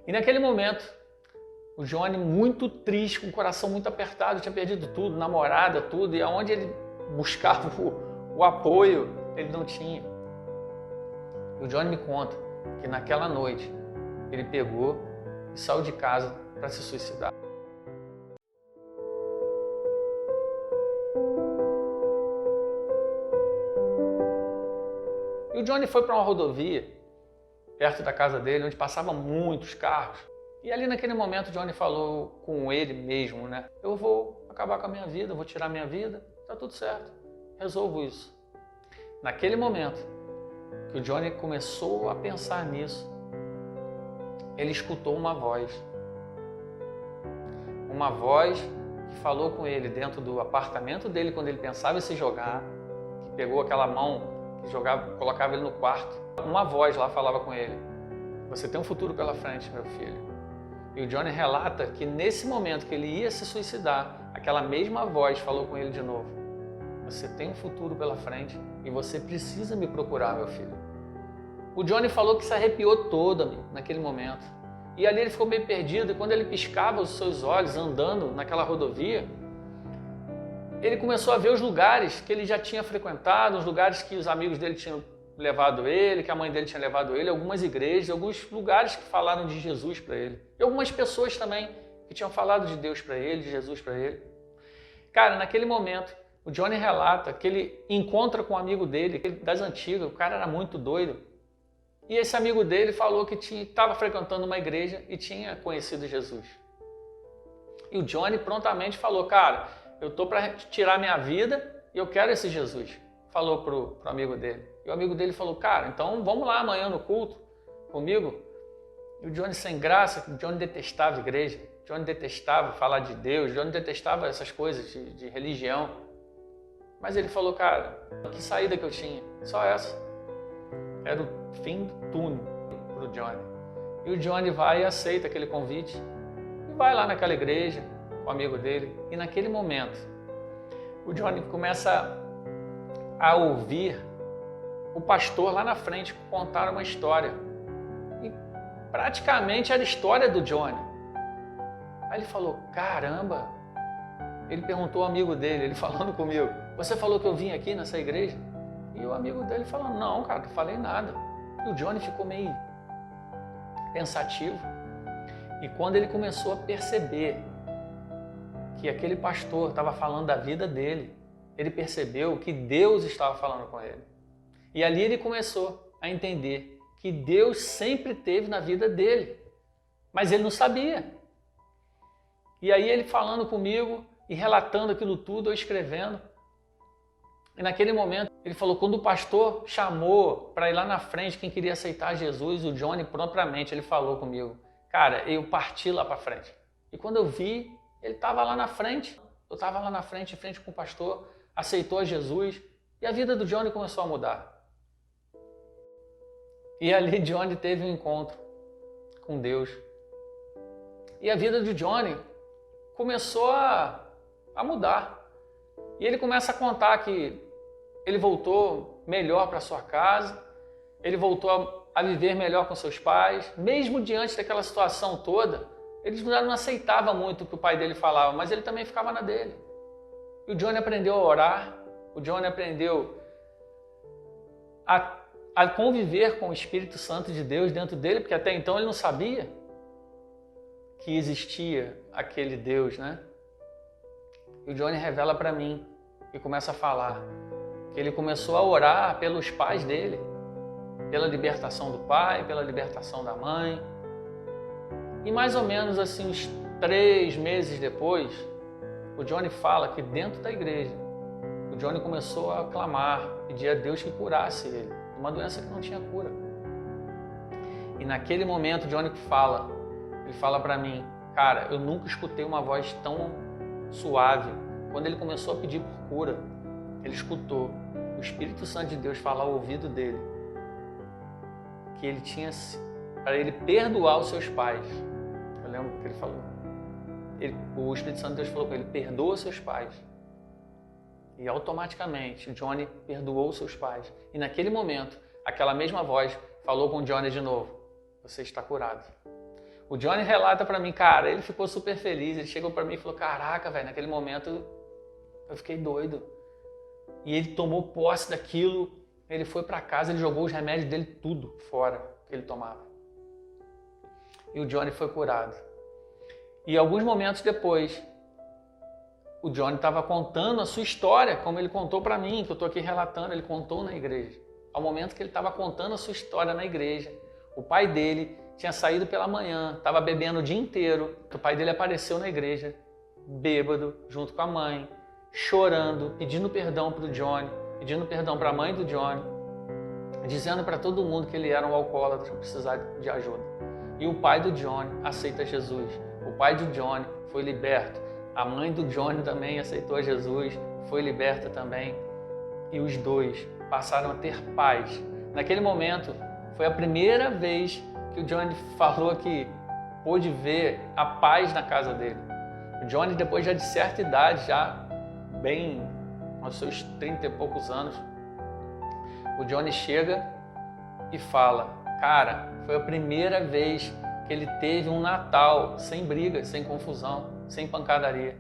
E naquele momento, o Johnny, muito triste, com o coração muito apertado, tinha perdido tudo, namorada, tudo, e aonde ele buscava o apoio, ele não tinha. E o Johnny me conta que naquela noite ele pegou e saiu de casa para se suicidar. E o Johnny foi para uma rodovia perto da casa dele, onde passavam muitos carros. E ali naquele momento o Johnny falou com ele mesmo, né? Eu vou acabar com a minha vida, vou tirar a minha vida, tá tudo certo, resolvo isso. Naquele momento que o Johnny começou a pensar nisso, ele escutou uma voz. Uma voz que falou com ele dentro do apartamento dele quando ele pensava em se jogar, que pegou aquela mão que jogava, colocava ele no quarto. Uma voz lá falava com ele: você tem um futuro pela frente, meu filho. E o Johnny relata que nesse momento que ele ia se suicidar, aquela mesma voz falou com ele de novo: você tem um futuro pela frente e você precisa me procurar, meu filho. O Johnny falou que se arrepiou todo, amigo, naquele momento. E ali ele ficou meio perdido, e quando ele piscava os seus olhos andando naquela rodovia, ele começou a ver os lugares que ele já tinha frequentado, os lugares que os amigos dele tinham levado ele, que a mãe dele tinha levado ele, algumas igrejas, alguns lugares que falaram de Jesus para ele. E algumas pessoas também que tinham falado de Deus para ele, de Jesus para ele. Cara, naquele momento, o Johnny relata que ele encontra com um amigo dele, das antigas, o cara era muito doido. E esse amigo dele falou que estava frequentando uma igreja e tinha conhecido Jesus. E o Johnny prontamente falou: cara, eu estou para tirar minha vida e eu quero esse Jesus. Falou pro amigo dele. E o amigo dele falou: cara, então vamos lá amanhã no culto comigo. E o Johnny, sem graça, o Johnny detestava a igreja, o Johnny detestava falar de Deus, o Johnny detestava essas coisas de religião. Mas ele falou: cara, que saída que eu tinha? Só essa. Era o fim do túnel para o Johnny. E o Johnny vai e aceita aquele convite e vai lá naquela igreja com o amigo dele. E naquele momento, o Johnny começa a ouvir o pastor lá na frente contar uma história. E praticamente era a história do Johnny. Aí ele falou: caramba! Ele perguntou ao amigo dele, ele falando comigo: você falou que eu vim aqui nessa igreja? E o amigo dele falou: não, cara, não falei nada. E o Johnny ficou meio pensativo. E quando ele começou a perceber que aquele pastor estava falando da vida dele, ele percebeu que Deus estava falando com ele. E ali ele começou a entender que Deus sempre esteve na vida dele, mas ele não sabia. E aí ele falando comigo e relatando aquilo tudo, eu escrevendo. E naquele momento ele falou: quando o pastor chamou para ir lá na frente quem queria aceitar Jesus, o Johnny prontamente ele falou comigo: cara, eu parti lá para frente. E quando eu vi, ele estava lá na frente. Eu estava lá na frente, em frente com o pastor, aceitou a Jesus e a vida do Johnny começou a mudar. E ali Johnny teve um encontro com Deus. E a vida do Johnny começou a mudar. E ele começa a contar que ele voltou melhor para sua casa, ele voltou a viver melhor com seus pais, mesmo diante daquela situação toda. Ele já não aceitava muito o que o pai dele falava, mas ele também ficava na dele. E o Johnny aprendeu a orar, o Johnny aprendeu a conviver com o Espírito Santo de Deus dentro dele, porque até então ele não sabia que existia aquele Deus, né? E o Johnny revela para mim e começa a falar que ele começou a orar pelos pais dele, pela libertação do pai, pela libertação da mãe. E mais ou menos assim, uns 3 meses depois, o Johnny fala que dentro da igreja, o Johnny começou a clamar, pedir a Deus que curasse ele, uma doença que não tinha cura. E naquele momento, o Johnny ele fala para mim: cara, eu nunca escutei uma voz tão suave. Quando ele começou a pedir por cura, ele escutou o Espírito Santo de Deus falar ao ouvido dele que ele tinha para ele perdoar os seus pais. Eu lembro que ele falou. O Espírito Santo de Deus falou com ele: perdoa seus pais. E automaticamente o Johnny perdoou os seus pais. E naquele momento, aquela mesma voz falou com o Johnny de novo: você está curado. O Johnny relata para mim, cara, ele ficou super feliz, ele chegou para mim e falou, caraca, velho, naquele momento eu fiquei doido. E ele tomou posse daquilo, ele foi para casa, ele jogou os remédios dele tudo fora que ele tomava. E o Johnny foi curado. E alguns momentos depois, o Johnny estava contando a sua história, como ele contou para mim, que eu estou aqui relatando, ele contou na igreja. Ao momento que ele estava contando a sua história na igreja, o pai dele tinha saído pela manhã, estava bebendo o dia inteiro. O pai dele apareceu na igreja, bêbado, junto com a mãe, chorando, pedindo perdão para o Johnny, pedindo perdão para a mãe do Johnny, dizendo para todo mundo que ele era um alcoólatra, que precisava de ajuda. E o pai do Johnny aceita Jesus. O pai do Johnny foi liberto. A mãe do Johnny também aceitou Jesus, foi liberta também. E os dois passaram a ter paz. Naquele momento, foi a primeira vez que o Johnny falou que pôde ver a paz na casa dele. O Johnny, depois já de certa idade, já bem aos seus 30 e poucos anos, o Johnny chega e fala, cara, foi a primeira vez que ele teve um Natal sem briga, sem confusão, sem pancadaria.